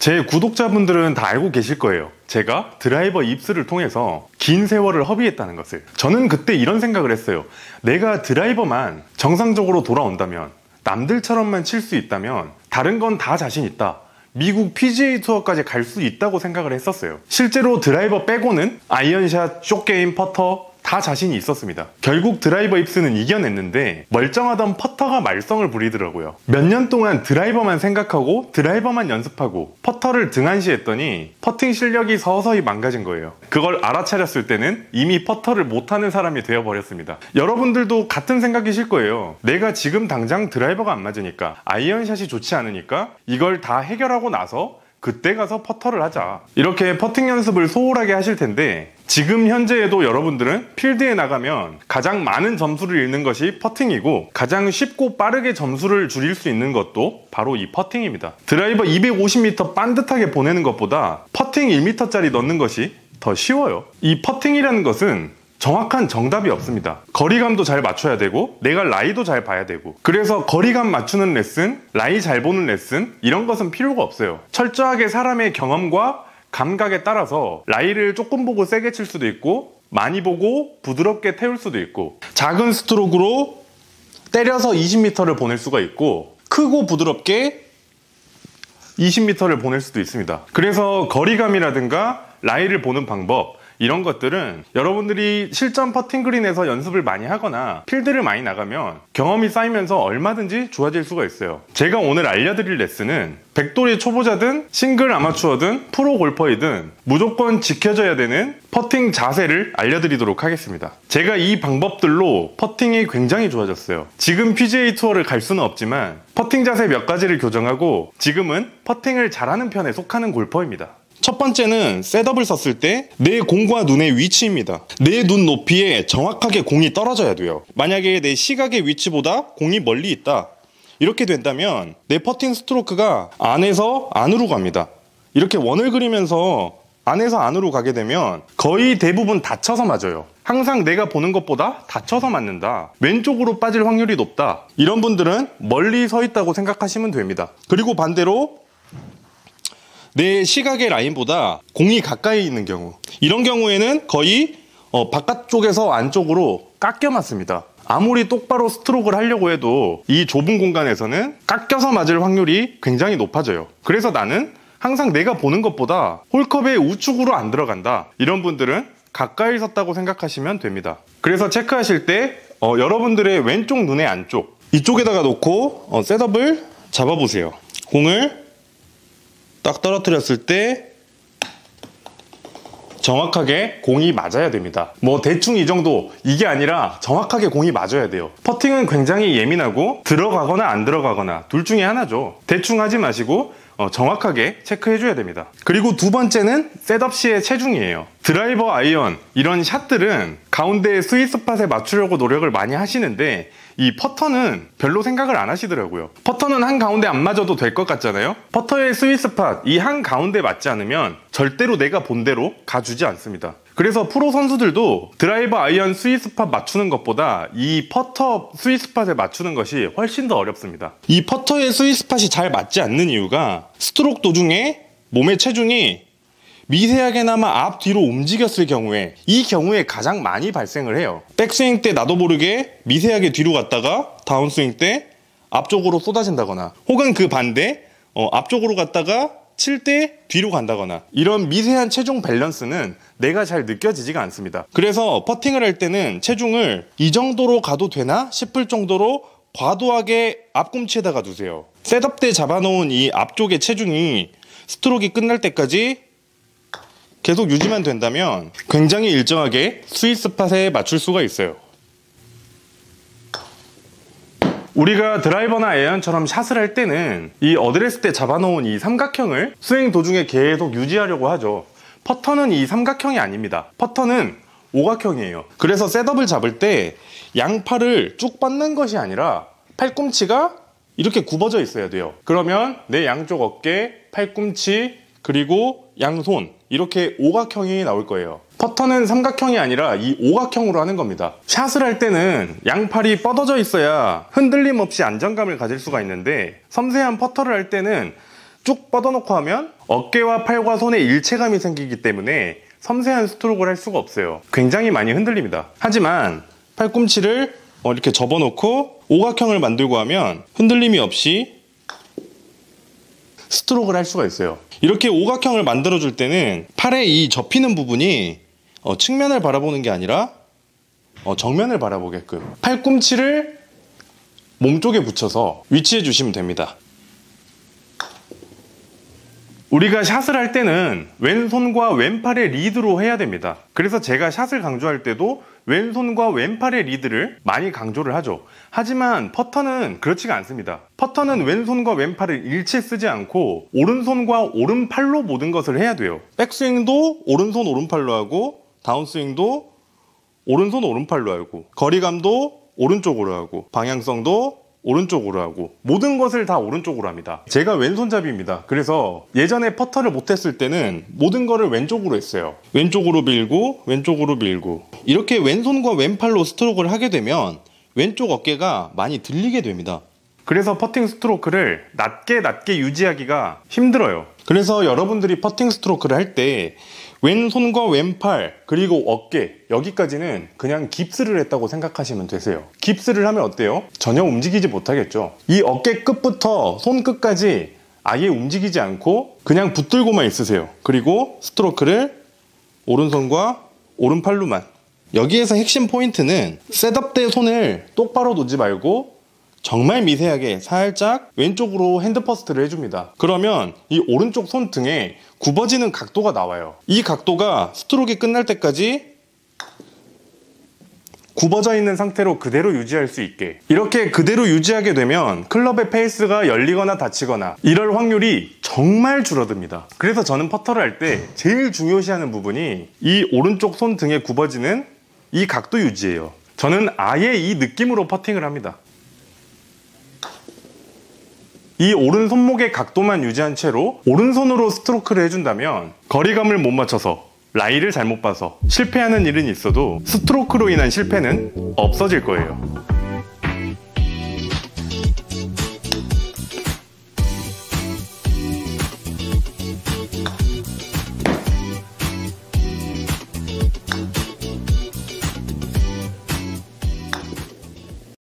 제 구독자분들은 다 알고 계실 거예요. 제가 드라이버 입스를 통해서 긴 세월을 허비했다는 것을. 저는 그때 이런 생각을 했어요. 내가 드라이버만 정상적으로 돌아온다면, 남들처럼만 칠 수 있다면 다른 건 다 자신 있다. 미국 PGA 투어까지 갈 수 있다고 생각을 했었어요. 실제로 드라이버 빼고는 아이언샷, 숏게임, 퍼터 다 자신이 있었습니다. 결국 드라이버 입스는 이겨냈는데 멀쩡하던 퍼터가 말썽을 부리더라고요. 몇 년 동안 드라이버만 생각하고 드라이버만 연습하고 퍼터를 등한시했더니 퍼팅 실력이 서서히 망가진 거예요. 그걸 알아차렸을 때는 이미 퍼터를 못하는 사람이 되어버렸습니다. 여러분들도 같은 생각이실 거예요. 내가 지금 당장 드라이버가 안 맞으니까, 아이언샷이 좋지 않으니까 이걸 다 해결하고 나서 그때 가서 퍼터를 하자. 이렇게 퍼팅 연습을 소홀하게 하실 텐데, 지금 현재에도 여러분들은 필드에 나가면 가장 많은 점수를 잃는 것이 퍼팅이고, 가장 쉽고 빠르게 점수를 줄일 수 있는 것도 바로 이 퍼팅입니다. 드라이버 250m 반듯하게 보내는 것보다 퍼팅 1m짜리 넣는 것이 더 쉬워요. 이 퍼팅이라는 것은 정확한 정답이 없습니다. 거리감도 잘 맞춰야 되고, 내가 라이도 잘 봐야 되고, 그래서 거리감 맞추는 레슨, 라이 잘 보는 레슨, 이런 것은 필요가 없어요. 철저하게 사람의 경험과 감각에 따라서 라이를 조금 보고 세게 칠 수도 있고, 많이 보고 부드럽게 태울 수도 있고, 작은 스트로크로 때려서 20m를 보낼 수가 있고, 크고 부드럽게 20m를 보낼 수도 있습니다. 그래서 거리감이라든가 라이를 보는 방법, 이런 것들은 여러분들이 실전 퍼팅 그린에서 연습을 많이 하거나 필드를 많이 나가면 경험이 쌓이면서 얼마든지 좋아질 수가 있어요. 제가 오늘 알려드릴 레슨은 백돌이 초보자든 싱글 아마추어든 프로 골퍼이든 무조건 지켜져야 되는 퍼팅 자세를 알려드리도록 하겠습니다. 제가 이 방법들로 퍼팅이 굉장히 좋아졌어요. 지금 PGA 투어를 갈 수는 없지만 퍼팅 자세 몇 가지를 교정하고 지금은 퍼팅을 잘하는 편에 속하는 골퍼입니다. 첫 번째는 셋업을 섰을 때 내 공과 눈의 위치입니다. 내 눈 높이에 정확하게 공이 떨어져야 돼요. 만약에 내 시각의 위치보다 공이 멀리 있다, 이렇게 된다면 내 퍼팅 스트로크가 안에서 안으로 갑니다. 이렇게 원을 그리면서 안에서 안으로 가게 되면 거의 대부분 닫혀서 맞아요. 항상 내가 보는 것보다 닫혀서 맞는다, 왼쪽으로 빠질 확률이 높다, 이런 분들은 멀리 서 있다고 생각하시면 됩니다. 그리고 반대로 내 시각의 라인보다 공이 가까이 있는 경우, 이런 경우에는 거의 바깥쪽에서 안쪽으로 깎여 맞습니다. 아무리 똑바로 스트로크를 하려고 해도 이 좁은 공간에서는 깎여서 맞을 확률이 굉장히 높아져요. 그래서 나는 항상 내가 보는 것보다 홀컵의 우측으로 안 들어간다, 이런 분들은 가까이 섰다고 생각하시면 됩니다. 그래서 체크하실 때 여러분들의 왼쪽 눈의 안쪽, 이쪽에다가 놓고 셋업을 잡아보세요. 공을 딱 떨어뜨렸을 때 정확하게 공이 맞아야 됩니다. 뭐 대충 이 정도, 이게 아니라 정확하게 공이 맞아야 돼요. 퍼팅은 굉장히 예민하고 들어가거나 안 들어가거나 둘 중에 하나죠. 대충 하지 마시고 정확하게 체크해 줘야 됩니다. 그리고 두 번째는 셋업 시의 체중이에요. 드라이버, 아이언, 이런 샷들은 가운데 스윗스팟에 맞추려고 노력을 많이 하시는데, 이 퍼터는 별로 생각을 안 하시더라고요. 퍼터는 한가운데 안 맞아도 될 것 같잖아요. 퍼터의 스윗스팟, 이 한가운데 맞지 않으면 절대로 내가 본 대로 가주지 않습니다. 그래서 프로 선수들도 드라이버, 아이언 스윗스팟 맞추는 것보다 이 퍼터 스윗스팟에 맞추는 것이 훨씬 더 어렵습니다. 이 퍼터의 스윗스팟이 잘 맞지 않는 이유가 스트로크 도중에 몸의 체중이 미세하게나마 앞뒤로 움직였을 경우에, 이 경우에 가장 많이 발생을 해요. 백스윙 때 나도 모르게 미세하게 뒤로 갔다가 다운스윙 때 앞쪽으로 쏟아진다거나, 혹은 그 반대 앞쪽으로 갔다가 칠 때 뒤로 간다거나, 이런 미세한 체중 밸런스는 내가 잘 느껴지지가 않습니다. 그래서 퍼팅을 할 때는 체중을 이 정도로 가도 되나 싶을 정도로 과도하게 앞꿈치에다가 두세요. 셋업 때 잡아놓은 이 앞쪽의 체중이 스트로크가 끝날 때까지 계속 유지만 된다면 굉장히 일정하게 스윗스팟에 맞출 수가 있어요. 우리가 드라이버나 아이언처럼 샷을 할 때는 이 어드레스 때 잡아놓은 이 삼각형을 스윙 도중에 계속 유지하려고 하죠. 퍼터는 이 삼각형이 아닙니다. 퍼터는 오각형이에요. 그래서 셋업을 잡을 때 양팔을 쭉 뻗는 것이 아니라 팔꿈치가 이렇게 굽어져 있어야 돼요. 그러면 내 양쪽 어깨, 팔꿈치, 그리고 양손, 이렇게 오각형이 나올 거예요. 퍼터는 삼각형이 아니라 이 오각형으로 하는 겁니다. 샷을 할 때는 양팔이 뻗어져 있어야 흔들림 없이 안정감을 가질 수가 있는데, 섬세한 퍼터를 할 때는 쭉 뻗어놓고 하면 어깨와 팔과 손의 일체감이 생기기 때문에 섬세한 스트로크를 할 수가 없어요. 굉장히 많이 흔들립니다. 하지만 팔꿈치를 이렇게 접어놓고 오각형을 만들고 하면 흔들림이 없이 스트로크를 할 수가 있어요. 이렇게 오각형을 만들어줄 때는 팔의 이 접히는 부분이 측면을 바라보는 게 아니라 정면을 바라보게끔 팔꿈치를 몸쪽에 붙여서 위치해 주시면 됩니다. 우리가 샷을 할 때는 왼손과 왼팔의 리드로 해야 됩니다. 그래서 제가 샷을 강조할 때도 왼손과 왼팔의 리드를 많이 강조를 하죠. 하지만 퍼터는 그렇지가 않습니다. 퍼터는 왼손과 왼팔을 일체 쓰지 않고 오른손과 오른팔로 모든 것을 해야 돼요. 백스윙도 오른손 오른팔로 하고 다운스윙도 오른손 오른팔로 하고 거리감도 오른쪽으로 하고 방향성도 오른쪽으로 하고 모든 것을 다 오른쪽으로 합니다. 제가 왼손잡이입니다. 그래서 예전에 퍼터를 못했을 때는 모든 거를 왼쪽으로 했어요. 왼쪽으로 밀고 왼쪽으로 밀고 이렇게 왼손과 왼팔로 스트로크를 하게 되면 왼쪽 어깨가 많이 들리게 됩니다. 그래서 퍼팅 스트로크를 낮게 유지하기가 힘들어요. 그래서 여러분들이 퍼팅 스트로크를 할 때 왼손과 왼팔 그리고 어깨 여기까지는 그냥 깁스를 했다고 생각하시면 되세요. 깁스를 하면 어때요? 전혀 움직이지 못하겠죠. 이 어깨 끝부터 손끝까지 아예 움직이지 않고 그냥 붙들고만 있으세요. 그리고 스트로크를 오른손과 오른팔로만. 여기에서 핵심 포인트는 셋업 때 손을 똑바로 놓지 말고 정말 미세하게 살짝 왼쪽으로 핸드 퍼스트를 해줍니다. 그러면 이 오른쪽 손등에 굽어지는 각도가 나와요. 이 각도가 스트로크가 끝날 때까지 굽어져 있는 상태로 그대로 유지할 수 있게 이렇게 그대로 유지하게 되면 클럽의 페이스가 열리거나 닫히거나 이럴 확률이 정말 줄어듭니다. 그래서 저는 퍼터를 할 때 제일 중요시하는 부분이 이 오른쪽 손등에 굽어지는 이 각도 유지예요. 저는 아예 이 느낌으로 퍼팅을 합니다. 이 오른손목의 각도만 유지한 채로 오른손으로 스트로크를 해준다면 거리감을 못 맞춰서 라이를 잘못 봐서 실패하는 일은 있어도 스트로크로 인한 실패는 없어질 거예요.